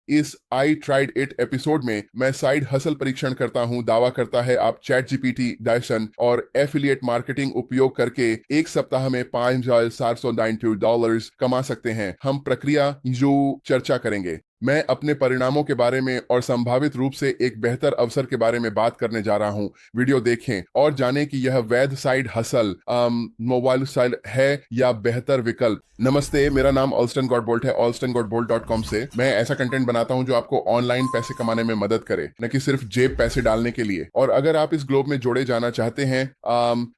इस I tried it episode में मैं साइड हसल परीक्षण करता हूं। दावा करता है आप चैट जीपीटी, डायसन और एफिलिएट मार्केटिंग उपयोग करके एक सप्ताह में $5,792 कमा सकते हैं। हम प्रक्रिया जो चर्चा करेंगे, मैं अपने परिणामों के बारे में और संभावित रूप से एक बेहतर अवसर के बारे में बात करने जा रहा हूं। वीडियो देखें और जानें कि यह वैध साइड हसल मोबाइल साइड है या बेहतर विकल्प। नमस्ते, मेरा नाम ऑल्स्टन गॉडबोल्ट है, alstongodbolt.com से। मैं ऐसा कंटेंट बनाता हूं जो आपको ऑनलाइन पैसे कमाने में मदद करे, न कि सिर्फ जेब पैसे डालने के लिए। और अगर आप इस ग्लोब में जोड़े जाना चाहते हैं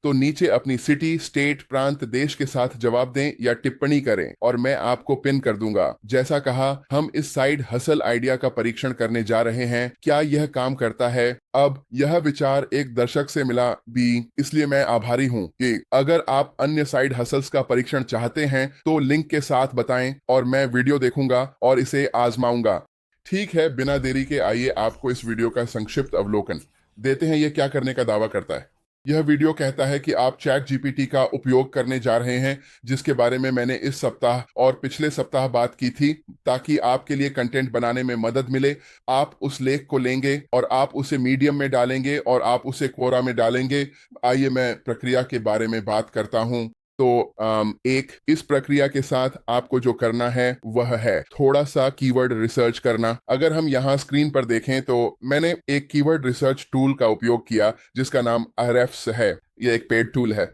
तो नीचे अपनी सिटी, स्टेट, प्रांत, देश के साथ जवाब दें या टिप्पणी करें और मैं आपको पिन कर दूंगा। जैसा कहा, हम इस साइड हसल आइडिया का परीक्षण करने जा रहे हैं। क्या यह काम करता है? अब यह विचार एक दर्शक से मिला भी, इसलिए मैं आभारी हूं कि अगर आप अन्य साइड हसल्स का परीक्षण चाहते हैं तो लिंक के साथ बताएं और मैं वीडियो देखूंगा और इसे आजमाऊंगा। ठीक है, बिना देरी के आइए आपको इस वीडियो का संक्षिप्त अवलोकन देते हैं। यह क्या करने का दावा करता है? यह वीडियो कहता है कि आप चैट जीपीटी का उपयोग करने जा रहे हैं, जिसके बारे में मैंने इस सप्ताह और पिछले सप्ताह बात की थी, ताकि आपके लिए कंटेंट बनाने में मदद मिले। आप उस लेख को लेंगे और आप उसे मीडियम में डालेंगे और आप उसे कोरा में डालेंगे। आइए मैं प्रक्रिया के बारे में बात करता हूं। तो एक, इस प्रक्रिया के साथ आपको जो करना है वह है थोड़ा सा कीवर्ड रिसर्च करना। अगर हम यहाँ स्क्रीन पर देखें तो मैंने एक कीवर्ड रिसर्च टूल का उपयोग किया जिसका नाम Ahrefs है। यह एक पेड टूल है।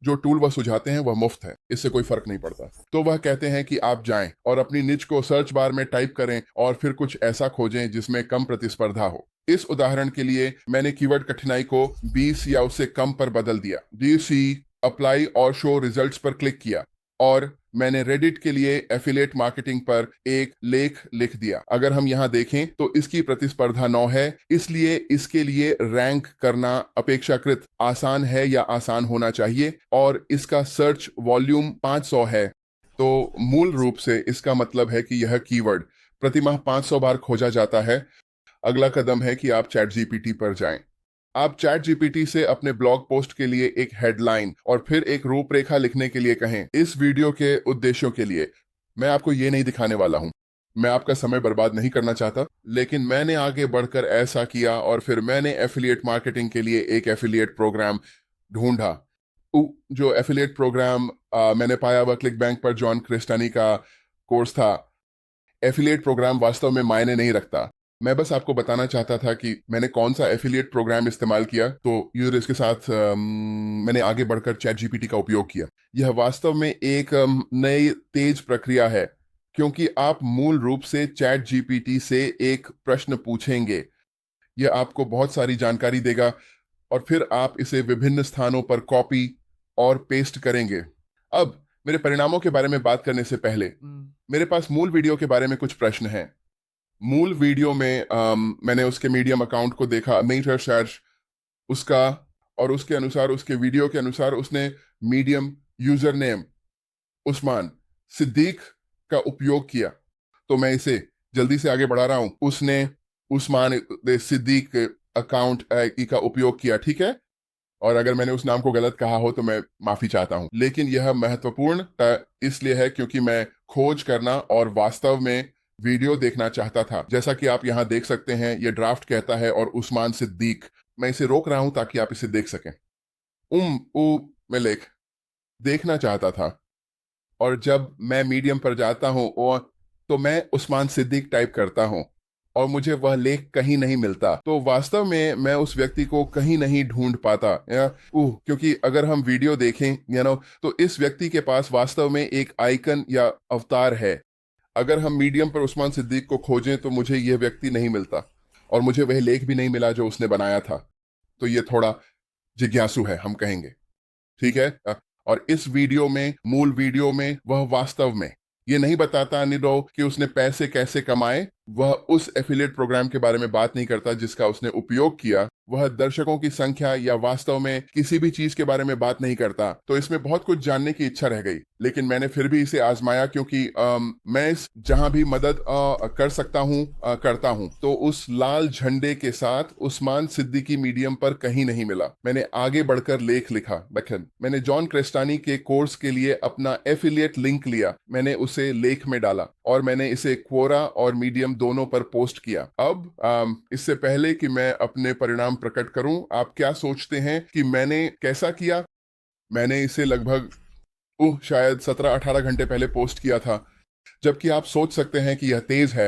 जो टूल वह सुझाते हैं वह मुफ्त है, इससे कोई फर्क नहीं पड़ता। तो वह कहते हैं कि आप जाएं और अपनी निच को सर्च बार में टाइप करें और फिर कुछ ऐसा खोजें जिसमें कम प्रतिस्पर्धा हो। इस उदाहरण के लिए मैंने कीवर्ड कठिनाई को 20 या उससे कम पर बदल दिया। डीसी अप्लाई और शो रिजल्ट्स पर क्लिक किया और मैंने रेडिट के लिए एफिलिएट मार्केटिंग पर एक लेख लिख दिया। अगर हम यहाँ देखें तो इसकी प्रतिस्पर्धा 9 है, इसलिए इसके लिए रैंक करना अपेक्षाकृत आसान है या आसान होना चाहिए और इसका सर्च वॉल्यूम 500 है। तो मूल रूप से इसका मतलब है कि यह कीवर्ड प्रतिमाह 500 बार खोजा जाता है। अगला कदम है कि आप चैट जीपीटी पर जाएं। आप चैट जीपीटी से अपने ब्लॉग पोस्ट के लिए एक हेडलाइन और फिर एक रूपरेखा लिखने के लिए कहें। इस वीडियो के उद्देश्यों के लिए मैं आपको ये नहीं दिखाने वाला हूं। मैं आपका समय बर्बाद नहीं करना चाहता, लेकिन मैंने आगे बढ़कर ऐसा किया और फिर मैंने एफिलिएट मार्केटिंग के लिए एक एफिलिएट प्रोग्राम ढूंढा। जो एफिलिएट प्रोग्राम मैंने पाया वह क्लिक बैंक पर जॉन क्रिस्टानी का कोर्स था। एफिलिएट प्रोग्राम वास्तव में मायने नहीं रखता। मैं बस आपको बताना चाहता था कि मैंने कौन सा एफिलिएट प्रोग्राम इस्तेमाल किया। तो यूजर इसके साथ मैंने आगे बढ़कर चैट जीपीटी का उपयोग किया। यह वास्तव में एक नई तेज प्रक्रिया है, क्योंकि आप मूल रूप से चैट जीपीटी से एक प्रश्न पूछेंगे। यह आपको बहुत सारी जानकारी देगा और फिर आप इसे विभिन्न स्थानों पर कॉपी और पेस्ट करेंगे। अब मेरे परिणामों के बारे में बात करने से पहले मेरे पास मूल वीडियो के बारे में कुछ प्रश्न हैं। मूल वीडियो में मैंने उसके मीडियम अकाउंट को देखा, मेजर सर्च उसका, और उसके अनुसार, उसके वीडियो के अनुसार उसने medium user name Usman Siddique का उपयोग किया। तो मैं इसे जल्दी से आगे बढ़ा रहा हूं। उसने उस्मान सिद्दीक अकाउंट का उपयोग किया, ठीक है। और अगर मैंने उस नाम को गलत कहा हो तो मैं माफी चाहता हूं, लेकिन यह महत्वपूर्ण इसलिए है क्योंकि मैं खोज करना और वास्तव में वीडियो देखना चाहता था। जैसा कि आप यहां देख सकते हैं, यह ड्राफ्ट कहता है और उस्मान सिद्दीक। मैं इसे रोक रहा हूं ताकि आप इसे देख सकें। मैं लेख देखना चाहता था और जब मैं मीडियम पर जाता हूं और तो मैं उस्मान सिद्दीक टाइप करता हूं और मुझे वह लेख कहीं नहीं मिलता। तो वास्तव में मैं उस व्यक्ति को कहीं नहीं ढूंढ पाता क्योंकि अगर हम वीडियो देखें तो इस व्यक्ति के पास वास्तव में एक आइकन या अवतार है। अगर हम मीडियम पर उस्मान सिद्दीक को खोजें तो मुझे यह व्यक्ति नहीं मिलता और मुझे वह लेख भी नहीं मिला जो उसने बनाया था। तो ये थोड़ा जिज्ञासु है, हम कहेंगे, ठीक है। और इस वीडियो में, मूल वीडियो में, वह वास्तव में ये नहीं बताता निरो कि उसने पैसे कैसे कमाए। वह उस एफिलिएट प्रोग्राम के बारे में बात नहीं करता जिसका उसने उपयोग किया। वह दर्शकों की संख्या या वास्तव में किसी भी चीज के बारे में बात नहीं करता। तो इसमें बहुत कुछ जानने की इच्छा रह गई, लेकिन मैंने फिर भी इसे आजमाया क्योंकि मैं इस जहां भी मदद कर सकता हूं करता हूं। तो उस लाल झंडे के साथ उस्मान सिद्दीकी मीडियम पर कहीं नहीं मिला। मैंने आगे बढ़कर लेख लिखा। बखन मैंने जॉन क्रेस्टानी के कोर्स के लिए अपना एफिलिएट लिंक लिया, मैंने उसे लेख में डाला और मैंने इसे क्वोरा और मीडियम दोनों पर पोस्ट किया। अब इससे पहले कि मैं अपने परिणाम प्रकट करूं, आप क्या सोचते हैं कि मैंने कैसा किया? मैंने इसे लगभग शायद 17-18 घंटे पहले पोस्ट किया था। जबकि आप सोच सकते हैं कि यह तेज है।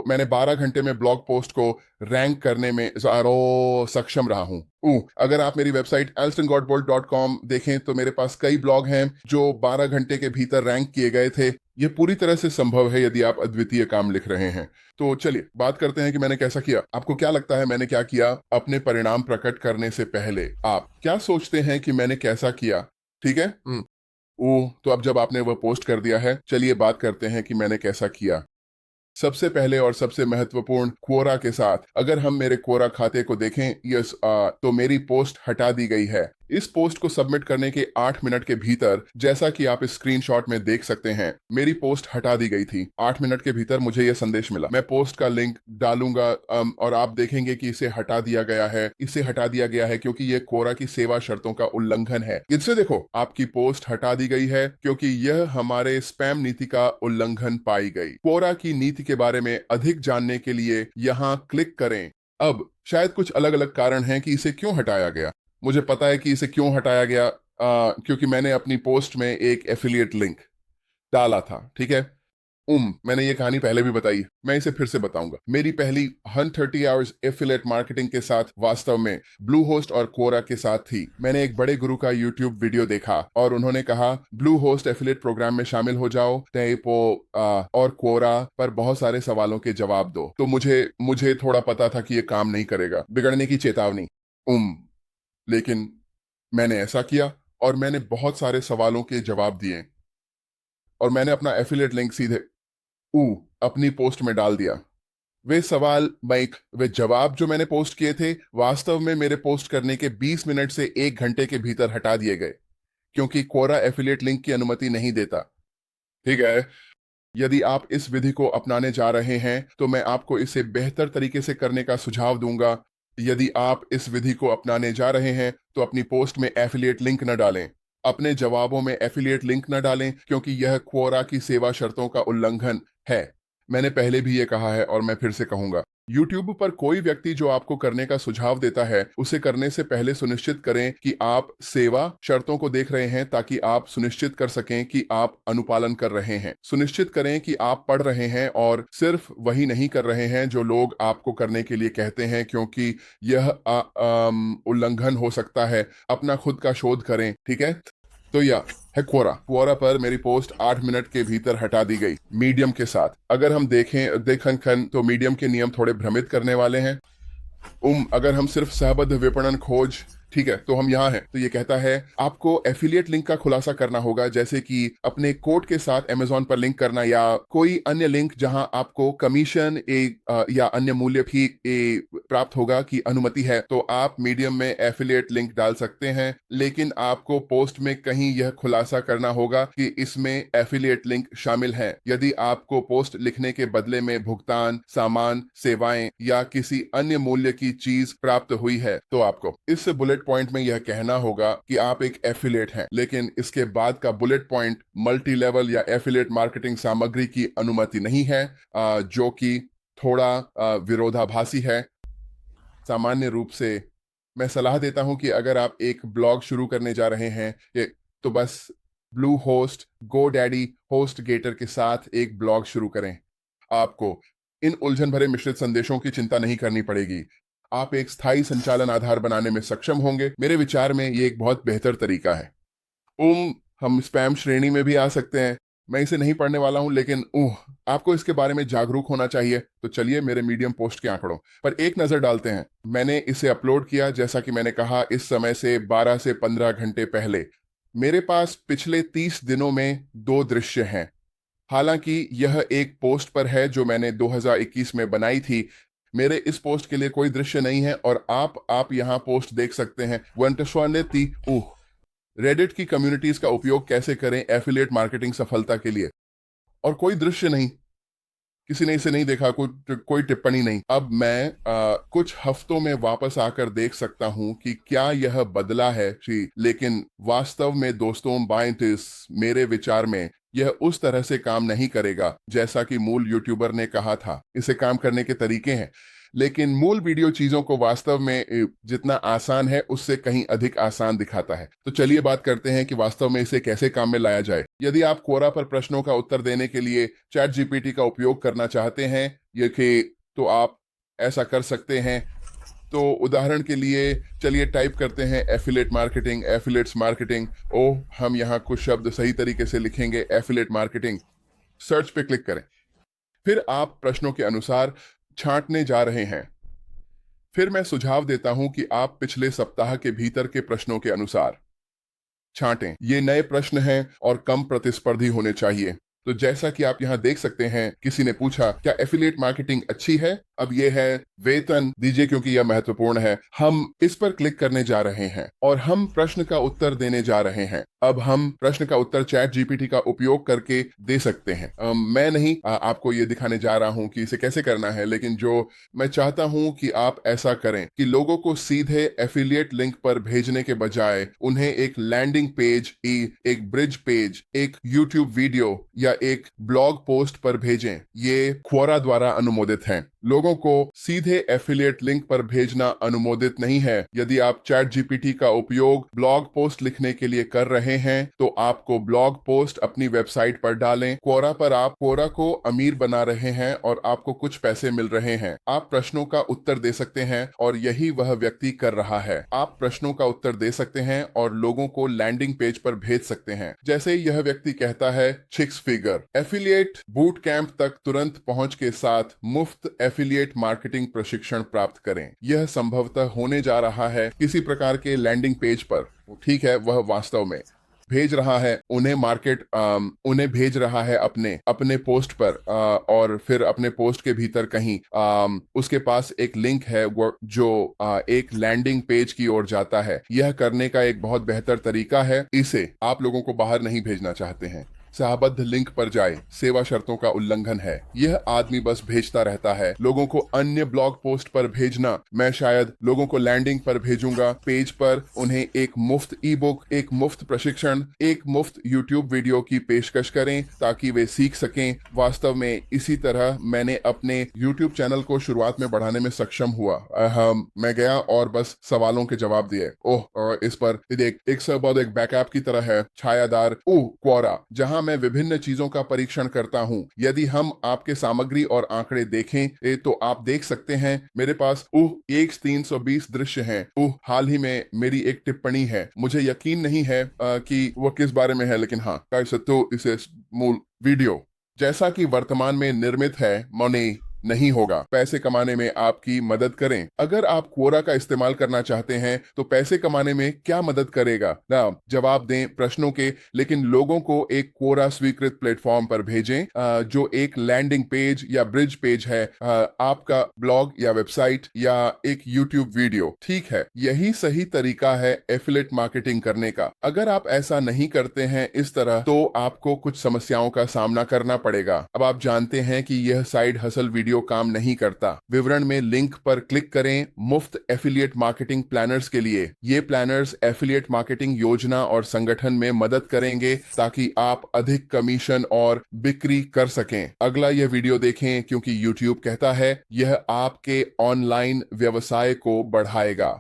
मैंने 12 घंटे में ब्लॉग पोस्ट को रैंक करने में सक्षम रहा हूं। अगर आप मेरी वेबसाइट alstongodbolt.com देखें तो मेरे पास कई ब्लॉग हैं जो 12 घंटे के भीतर रैंक किए गए थे। यह पूरी तरह से संभव है यदि आप अद्वितीय काम लिख रहे हैं। तो चलिए बात करते हैं कि मैंने कैसा किया। आपको क्या लगता है मैंने क्या किया अपने परिणाम प्रकट करने से पहले? आप क्या सोचते हैं कि मैंने कैसा किया? ठीक है। तो अब जब आपने वह पोस्ट कर दिया है, चलिए बात करते हैं कि मैंने कैसा किया। सबसे पहले और सबसे महत्वपूर्ण, क्वोरा के साथ अगर हम मेरे क्वोरा खाते को देखें, तो मेरी पोस्ट हटा दी गई है। इस पोस्ट को सबमिट करने के 8 मिनट के भीतर, जैसा कि आप इस स्क्रीनशॉट में देख सकते हैं, मेरी पोस्ट हटा दी गई थी। 8 मिनट के भीतर मुझे यह संदेश मिला। मैं पोस्ट का लिंक डालूंगा और आप देखेंगे कि इसे हटा दिया गया है। इसे हटा दिया गया है क्योंकि यह क्वोरा की सेवा शर्तों का उल्लंघन है। इससे देखो, आपकी पोस्ट हटा दी गई है क्योंकि यह हमारे स्पैम नीति का उल्लंघन पाई गई। क्वोरा की नीति के बारे में अधिक जानने के लिए यहाँ क्लिक करें। अब शायद कुछ अलग अलग कारण हैं कि इसे क्यों हटाया गया। मुझे पता है कि इसे क्यों हटाया गया, क्योंकि मैंने अपनी पोस्ट में एक एफिलिएट लिंक डाला था। ठीक है। मैंने ये कहानी पहले भी बताई, मैं इसे फिर से बताऊंगा। मेरी पहली 130 आवर्स एफिलिएट मार्केटिंग के साथ वास्तव में ब्लू होस्ट और क्वोरा के साथ थी। मैंने एक बड़े गुरु का यूट्यूब वीडियो देखा और उन्होंने कहा ब्लू होस्ट एफिलिएट प्रोग्राम में शामिल हो जाओ, और क्वोरा पर बहुत सारे सवालों के जवाब दो। तो मुझे थोड़ा पता था कि ये काम नहीं करेगा, बिगड़ने की चेतावनी। लेकिन मैंने ऐसा किया और मैंने बहुत सारे सवालों के जवाब दिए और मैंने अपना एफिलिएट लिंक सीधे अपनी पोस्ट में डाल दिया। वे जवाब जो मैंने पोस्ट किए थे, वास्तव में मेरे पोस्ट करने के 20 मिनट से 1 घंटे के भीतर हटा दिए गए, क्योंकि क्वोरा एफिलिएट लिंक की अनुमति नहीं देता। ठीक है। यदि आप इस विधि को अपनाने जा रहे हैं तो मैं आपको इसे बेहतर तरीके से करने का सुझाव दूंगा। यदि आप इस विधि को अपनाने जा रहे हैं तो अपनी पोस्ट में एफिलिएट लिंक न डालें, अपने जवाबों में एफिलिएट लिंक न डालें, क्योंकि यह क्वोरा की सेवा शर्तों का उल्लंघन है। मैंने पहले भी ये कहा है और मैं फिर से कहूंगा। YouTube पर कोई व्यक्ति जो आपको करने का सुझाव देता है, उसे करने से पहले सुनिश्चित करें कि आप सेवा शर्तों को देख रहे हैं, ताकि आप सुनिश्चित कर सकें कि आप अनुपालन कर रहे हैं। सुनिश्चित करें कि आप पढ़ रहे हैं और सिर्फ वही नहीं कर रहे हैं जो लोग आपको करने के लिए कहते हैं, क्योंकि यह उल्लंघन हो सकता है। अपना खुद का शोध करें। ठीक है। तो यह है क्वोरा पर मेरी पोस्ट 8 मिनट के भीतर हटा दी गई। मीडियम के साथ अगर हम देखें तो मीडियम के नियम थोड़े भ्रमित करने वाले हैं। अगर हम सिर्फ सहबद्ध विपणन खोज, ठीक है, तो हम यहाँ हैं। तो ये कहता है आपको एफिलिएट लिंक का खुलासा करना होगा, जैसे कि अपने कोड के साथ अमेज़न पर लिंक करना या कोई अन्य लिंक जहां आपको कमीशन या अन्य मूल्य भी प्राप्त होगा की अनुमति है। तो आप मीडियम में एफिलिएट लिंक डाल सकते हैं, लेकिन आपको पोस्ट में कहीं यह खुलासा करना होगा कि इसमें एफिलिएट लिंक शामिल है। यदि आपको पोस्ट लिखने के बदले में भुगतान, सामान, सेवाएं या किसी अन्य मूल्य की चीज प्राप्त हुई है, तो आपको इस बुलेट पॉइंट में यह कहना होगा कि आप एक एफिलिएट हैं। लेकिन इसके बाद का बुलेट पॉइंट मल्टी लेवल या एफिलिएट मार्केटिंग सामग्री की अनुमति नहीं है, जो कि थोड़ा विरोधाभासी है। सामान्य रूप से मैं सलाह देता हूं कि अगर आप एक ब्लॉग शुरू करने जा रहे हैं तो बस Bluehost, GoDaddy, HostGator के साथ एक ब्लॉग शुरू करें। आपको इन उलझन भरे मिश्रित संदेशों की चिंता नहीं करनी पड़ेगी। आप एक स्थायी संचालन आधार बनाने में सक्षम होंगे। मेरे विचार में ये एक बहुत बेहतर तरीका है। हम स्पैम श्रेणी में भी आ सकते हैं। मैं इसे नहीं पढ़ने वाला हूं, लेकिन आपको इसके बारे में जागरूक होना चाहिए। तो चलिए मेरे मीडियम पोस्ट के आंकड़ों पर एक नजर डालते हैं। मैंने इसे अपलोड किया, जैसा कि मैंने कहा, इस समय से 12 से 15 घंटे पहले। मेरे पास पिछले 30 दिनों में 2 दृश्य हैं। हालांकि यह एक पोस्ट पर है जो मैंने 2021 में बनाई थी। मेरे इस पोस्ट के लिए कोई दृश्य नहीं है और आप यहाँ पोस्ट देख सकते हैं। वंटस्वानेती रेडिट की कम्युनिटीज का उपयोग कैसे करें एफिलिएट मार्केटिंग सफलता के लिए, और कोई दृश्य नहीं, किसी ने इसे नहीं देखा, कोई टिप्पणी नहीं। अब मैं कुछ हफ्तों में वापस आकर देख सकता हूं कि क्या यह बदला है जी, लेकिन वास्तव में दोस्तों बाइंटिस मेरे विचार में यह उस तरह से काम नहीं करेगा जैसा कि मूल यूट्यूबर ने कहा था। इसे काम करने के तरीके हैं, लेकिन मूल वीडियो चीजों को वास्तव में जितना आसान है उससे कहीं अधिक आसान दिखाता है। तो चलिए बात करते हैं कि वास्तव में इसे कैसे काम में लाया जाए। यदि आप क्वोरा पर प्रश्नों का उत्तर देने के लिए चैट जीपीटी का उपयोग करना चाहते हैं तो आप ऐसा कर सकते हैं। तो उदाहरण के लिए चलिए टाइप करते हैं एफिलिएट मार्केटिंग, एफिलिएट्स मार्केटिंग। हम यहाँ कुछ शब्द सही तरीके से लिखेंगे, एफिलिएट मार्केटिंग। सर्च पे क्लिक करें, फिर आप प्रश्नों के अनुसार छांटने जा रहे हैं। फिर मैं सुझाव देता हूं कि आप पिछले सप्ताह के भीतर के प्रश्नों के अनुसार छांटें। ये नए प्रश्न हैं और कम प्रतिस्पर्धी होने चाहिए। तो जैसा कि आप यहाँ देख सकते हैं, किसी ने पूछा क्या एफिलिएट मार्केटिंग अच्छी है। अब ये है वेतन दीजिए क्योंकि यह महत्वपूर्ण है। हम इस पर क्लिक करने जा रहे हैं और हम प्रश्न का उत्तर देने जा रहे हैं। अब हम प्रश्न का उत्तर चैट जीपीटी का उपयोग करके दे सकते हैं। मैं नहीं आपको ये दिखाने जा रहा हूं कि इसे कैसे करना है, लेकिन जो मैं चाहता हूं कि आप ऐसा करें कि लोगों को सीधे एफिलिएट लिंक पर भेजने के बजाय उन्हें एक लैंडिंग पेज, एक ब्रिज पेज, एक यूट्यूब वीडियो या एक ब्लॉग पोस्ट पर भेजें। ये क्वोरा द्वारा अनुमोदित हैं। लोगों को सीधे एफिलिएट लिंक पर भेजना अनुमोदित नहीं है। यदि आप चैट जीपीटी का उपयोग ब्लॉग पोस्ट लिखने के लिए कर रहे हैं तो आपको ब्लॉग पोस्ट अपनी वेबसाइट पर डालें। क्वोरा पर आप क्वोरा को अमीर बना रहे हैं और आपको कुछ पैसे मिल रहे हैं। आप प्रश्नों का उत्तर दे सकते हैं और यही वह व्यक्ति कर रहा है। आप प्रश्नों का उत्तर दे सकते हैं और लोगों को लैंडिंग पेज पर भेज सकते हैं। जैसे यह व्यक्ति कहता है 6 फिगर एफिलिएट बूट कैंप तक तुरंत पहुंच के साथ मुफ्त एफिलिएट मार्केटिंग प्रशिक्षण प्राप्त करें। यह संभवतः होने जा रहा है किसी प्रकार के लैंडिंग पेज पर। ठीक है, वह वास्तव में भेज रहा है उन्हें भेज रहा है अपने पोस्ट पर, और फिर अपने पोस्ट के भीतर कहीं उसके पास एक लिंक है जो एक लैंडिंग पेज की ओर जाता है। यह करने का एक बहुत बेहतर तरीका है। इसे आप लोगों को बाहर नहीं भेजना चाहते हैं। सहबद्ध लिंक पर जाए, सेवा शर्तों का उल्लंघन है। यह आदमी बस भेजता रहता है। लोगों को अन्य ब्लॉग पोस्ट पर भेजना, मैं शायद लोगों को लैंडिंग पर भेजूंगा, पेज पर उन्हें एक मुफ्त ई बुक, एक मुफ्त प्रशिक्षण, एक मुफ्त यूट्यूब वीडियो की पेशकश करें ताकि वे सीख सकें। वास्तव में इसी तरह मैंने अपने यूट्यूब चैनल को शुरुआत में बढ़ाने में सक्षम हुआ। मैं गया और बस सवालों के जवाब दिए। इस पर एक बैकअप की तरह है, छायादार क्वोरा, जहां मैं विभिन्न चीजों का परीक्षण करता हूं। यदि हम आपके सामग्री और आंकड़े देखें तो आप देख सकते हैं मेरे पास 320 दृश्य हैं। हाल ही में मेरी एक टिप्पणी है। मुझे यकीन नहीं है कि वह किस बारे में है, लेकिन हाँ कह सकते हो इसे मूल वीडियो जैसा कि वर्तमान में निर्मित है मनी नहीं होगा। पैसे कमाने में आपकी मदद करें। अगर आप क्वोरा का इस्तेमाल करना चाहते हैं तो पैसे कमाने में क्या मदद करेगा ना, जवाब दें प्रश्नों के, लेकिन लोगों को एक क्वोरा स्वीकृत प्लेटफॉर्म पर भेजें जो एक लैंडिंग पेज या ब्रिज पेज है, आपका ब्लॉग या वेबसाइट या एक यूट्यूब वीडियो। ठीक है, यही सही तरीका है एफिलिएट मार्केटिंग करने का। अगर आप ऐसा नहीं करते हैं इस तरह तो आपको कुछ समस्याओं का सामना करना पड़ेगा। अब आप जानते हैं कि यह साइड हसल वीडियो काम नहीं करता। विवरण में लिंक पर क्लिक करें मुफ्त एफिलिएट मार्केटिंग प्लानर्स के लिए। ये प्लानर्स एफिलिएट मार्केटिंग योजना और संगठन में मदद करेंगे ताकि आप अधिक कमीशन और बिक्री कर सकें। अगला यह वीडियो देखें क्योंकि YouTube कहता है यह आपके ऑनलाइन व्यवसाय को बढ़ाएगा।